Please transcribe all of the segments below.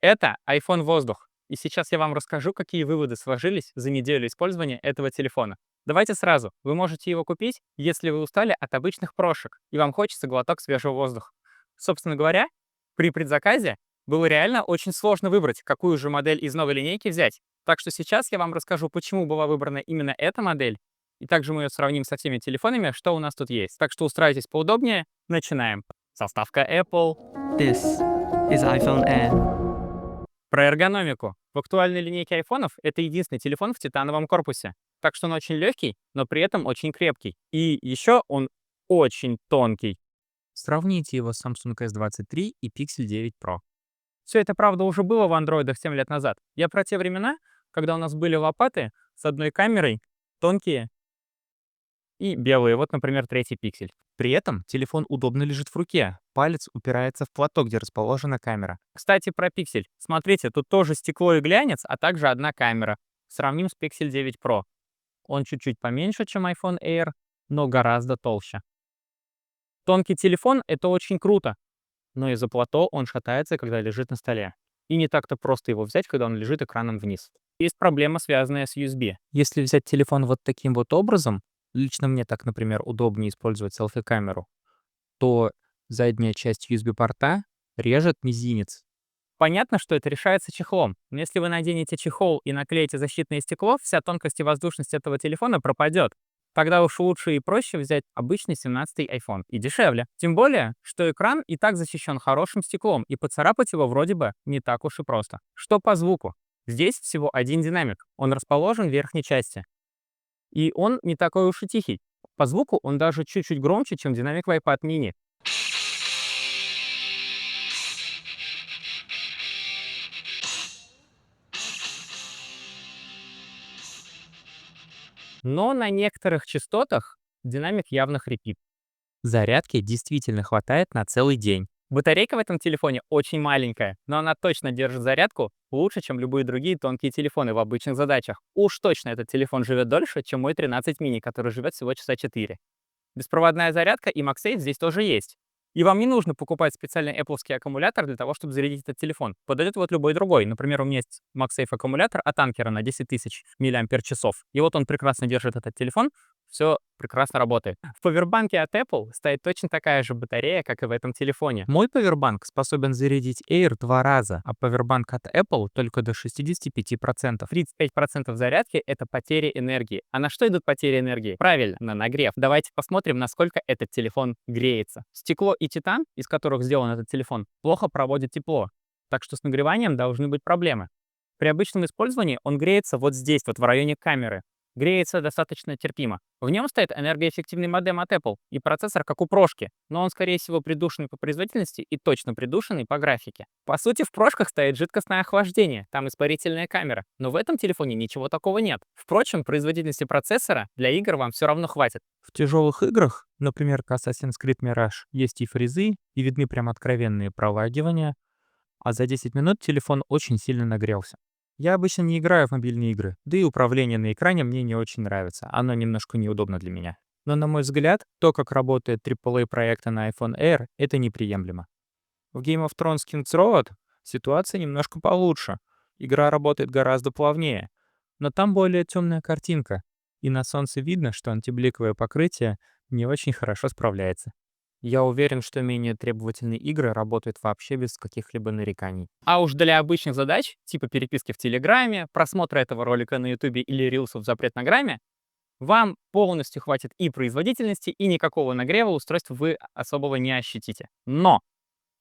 Это iPhone Воздух. И сейчас я вам расскажу, какие выводы сложились за неделю использования этого телефона. Давайте сразу. Вы можете его купить, если вы устали от обычных прошек и вам хочется глоток свежего воздуха. Собственно говоря, при предзаказе было реально очень сложно выбрать, какую же модель из новой линейки взять. Так что сейчас я вам расскажу, почему была выбрана именно эта модель, и также мы ее сравним со всеми телефонами, что у нас тут есть. Так что устраивайтесь поудобнее, начинаем. Составка Apple. This is iPhone Air. Про эргономику. В актуальной линейке айфонов это единственный телефон в титановом корпусе. Так что он очень легкий, но при этом очень крепкий. И еще он очень тонкий. Сравните его с Samsung S23 и Pixel 9 Pro. Все это, правда, уже было в андроидах 7 лет назад. Я про те времена, когда у нас были лопаты с одной камерой, тонкие и белые. Вот, например, третий пиксель. При этом телефон удобно лежит в руке. Палец упирается в платок, где расположена камера. Кстати, про пиксель. Смотрите, тут тоже стекло и глянец, а также одна камера. Сравним с Pixel 9 Pro. Он чуть-чуть поменьше, чем iPhone Air, но гораздо толще. Тонкий телефон — это очень круто, но из-за плато он шатается, когда лежит на столе. И не так-то просто его взять, когда он лежит экраном вниз. Есть проблема, связанная с USB. Если взять телефон вот таким вот образом, лично мне так, например, удобнее использовать селфи-камеру, то задняя часть USB-порта режет мизинец. Понятно, что это решается чехлом, но если вы наденете чехол и наклеите защитное стекло, вся тонкость и воздушность этого телефона пропадет. Тогда уж лучше и проще взять обычный 17-й iPhone. И дешевле. Тем более, что экран и так защищен хорошим стеклом, и поцарапать его вроде бы не так уж и просто. Что по звуку? Здесь всего один динамик. Он расположен в верхней части. И он не такой уж и тихий. По звуку он даже чуть-чуть громче, чем динамик в iPad mini. Но на некоторых частотах динамик явно хрипит. Зарядки действительно хватает на целый день. Батарейка в этом телефоне очень маленькая, но она точно держит зарядку лучше, чем любые другие тонкие телефоны в обычных задачах. Уж точно этот телефон живет дольше, чем мой 13 мини, который живет всего часа 4. Беспроводная зарядка и MagSafe здесь тоже есть. И вам не нужно покупать специальный Apple-ский аккумулятор для того, чтобы зарядить этот телефон. Подойдет вот любой другой. Например, у меня есть MagSafe аккумулятор от Anker на 10 тысяч мАч. И вот он прекрасно держит этот телефон, все прекрасно работает. В павербанке от Apple стоит точно такая же батарея, как и в этом телефоне. Мой павербанк способен зарядить Air 2 раза, а павербанк от Apple только до 65%. 35% зарядки — это потери энергии. А на что идут потери энергии? Правильно, на нагрев. Давайте посмотрим, насколько этот телефон греется. Стекло и титан, из которых сделан этот телефон, плохо проводят тепло, так что с нагреванием должны быть проблемы. При обычном использовании он греется вот здесь, вот в районе камеры. Греется достаточно терпимо. В нем стоит энергоэффективный модем от Apple и процессор, как у прошки, но он, скорее всего, придушенный по производительности и точно придушенный по графике. По сути, в прошках стоит жидкостное охлаждение, там испарительная камера, но в этом телефоне ничего такого нет. Впрочем, производительности процессора для игр вам все равно хватит. В тяжелых играх, например, к Assassin's Creed Mirage, есть и фризы, и видны прям откровенные пролагивания, а за 10 минут телефон очень сильно нагрелся. Я обычно не играю в мобильные игры, да и управление на экране мне не очень нравится, оно немножко неудобно для меня. Но, на мой взгляд, то, как работает AAA-проекты на iPhone Air, это неприемлемо. В Game of Thrones King's Road ситуация немножко получше. Игра работает гораздо плавнее, но там более темная картинка, и на солнце видно, что антибликовое покрытие не очень хорошо справляется. Я уверен, что менее требовательные игры работают вообще без каких-либо нареканий. А уж для обычных задач, типа переписки в Телеграме, просмотра этого ролика на Ютубе или рилсов в запретнограмме, вам полностью хватит и производительности, и никакого нагрева устройства вы особого не ощутите. Но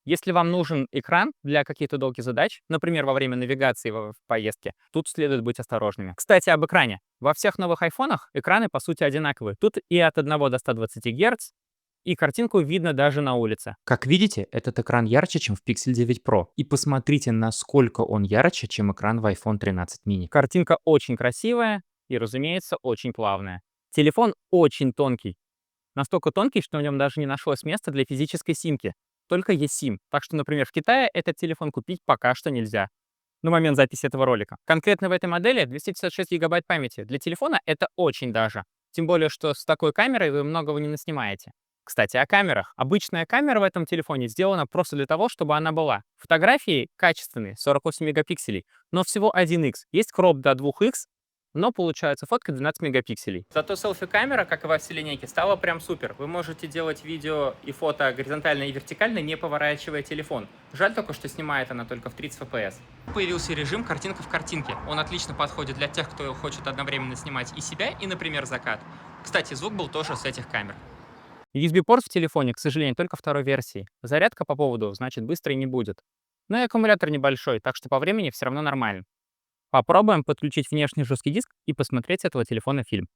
если вам нужен экран для каких-то долгих задач, например, во время навигации в поездке, тут следует быть осторожными. Кстати, об экране. Во всех новых айфонах экраны по сути одинаковые. Тут и от 1 до 120 Гц, и картинку видно даже на улице. Как видите, этот экран ярче, чем в Pixel 9 Pro. И посмотрите, насколько он ярче, чем экран в iPhone 13 mini. Картинка очень красивая и, разумеется, очень плавная. Телефон очень тонкий. Настолько тонкий, что в нем даже не нашлось места для физической симки. Только eSIM. Так что, например, в Китае этот телефон купить пока что нельзя. На момент записи этого ролика. Конкретно в этой модели 256 гигабайт памяти. Для телефона это очень даже. Тем более, что с такой камерой вы многого не наснимаете. Кстати, о камерах. Обычная камера в этом телефоне сделана просто для того, чтобы она была. Фотографии качественные, 48 мегапикселей, но всего 1х. Есть кроп до 2х, но получается фотка 12 мегапикселей. Зато селфи-камера, как и во всей линейке, стала прям супер. Вы можете делать видео и фото горизонтально и вертикально, не поворачивая телефон. Жаль только, что снимает она только в 30 FPS. Появился режим картинка в картинке. Он отлично подходит для тех, кто хочет одновременно снимать и себя, и, например, закат. Кстати, звук был тоже с этих камер. USB-порт в телефоне, к сожалению, только второй версии. Зарядка по поводу, значит, быстрой не будет. Но и аккумулятор небольшой, так что по времени все равно нормально. Попробуем подключить внешний жесткий диск и посмотреть с этого телефона фильм.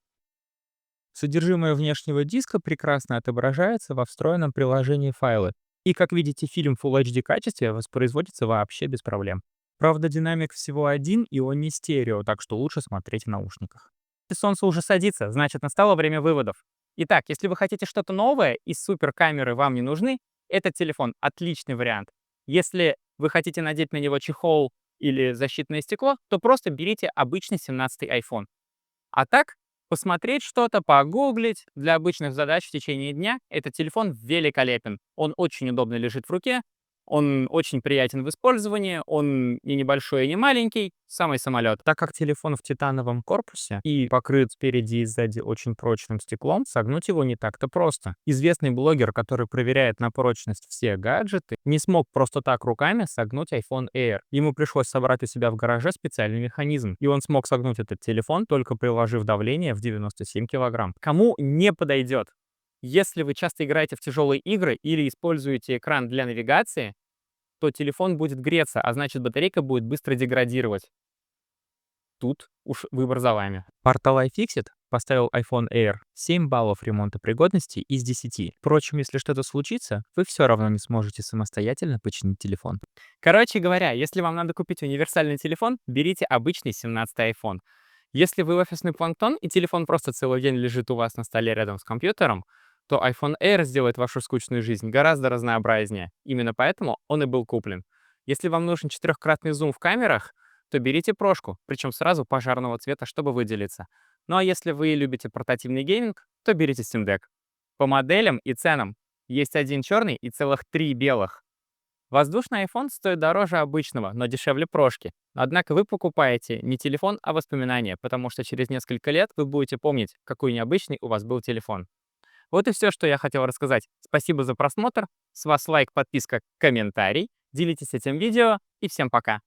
Содержимое внешнего диска прекрасно отображается во встроенном приложении файлы. И, как видите, фильм в Full HD качестве воспроизводится вообще без проблем. Правда, динамик всего один, и он не стерео, так что лучше смотреть в наушниках. Солнце уже садится, значит, настало время выводов. Итак, если вы хотите что-то новое и суперкамеры вам не нужны, этот телефон отличный вариант. Если вы хотите надеть на него чехол или защитное стекло, то просто берите обычный 17-й iPhone. А так, посмотреть что-то, погуглить для обычных задач в течение дня, этот телефон великолепен. Он очень удобно лежит в руке, он очень приятен в использовании, он и небольшой, и не маленький, самый самолет. Так как телефон в титановом корпусе и покрыт спереди и сзади очень прочным стеклом, согнуть его не так-то просто. Известный блогер, который проверяет на прочность все гаджеты, не смог просто так руками согнуть iPhone Air. Ему пришлось собрать у себя в гараже специальный механизм, и он смог согнуть этот телефон, только приложив давление в 97 килограмм. Кому не подойдет? Если вы часто играете в тяжелые игры или используете экран для навигации, то телефон будет греться, а значит батарейка будет быстро деградировать. Тут уж выбор за вами. Портал iFixit поставил iPhone Air 7 баллов ремонта пригодности из 10. Впрочем, если что-то случится, вы все равно не сможете самостоятельно починить телефон. Короче говоря, если вам надо купить универсальный телефон, берите обычный 17-й iPhone. Если вы офисный планктон и телефон просто целый день лежит у вас на столе рядом с компьютером, то iPhone Air сделает вашу скучную жизнь гораздо разнообразнее. Именно поэтому он и был куплен. Если вам нужен четырехкратный зум в камерах, то берите прошку, причем сразу пожарного цвета, чтобы выделиться. Ну а если вы любите портативный гейминг, то берите Steam Deck. По моделям и ценам есть один черный и целых 3 белых. Воздушный iPhone стоит дороже обычного, но дешевле прошки. Однако вы покупаете не телефон, а воспоминания, потому что через несколько лет вы будете помнить, какой необычный у вас был телефон. Вот и все, что я хотел рассказать. Спасибо за просмотр. С вас лайк, подписка, комментарий. Делитесь этим видео и всем пока.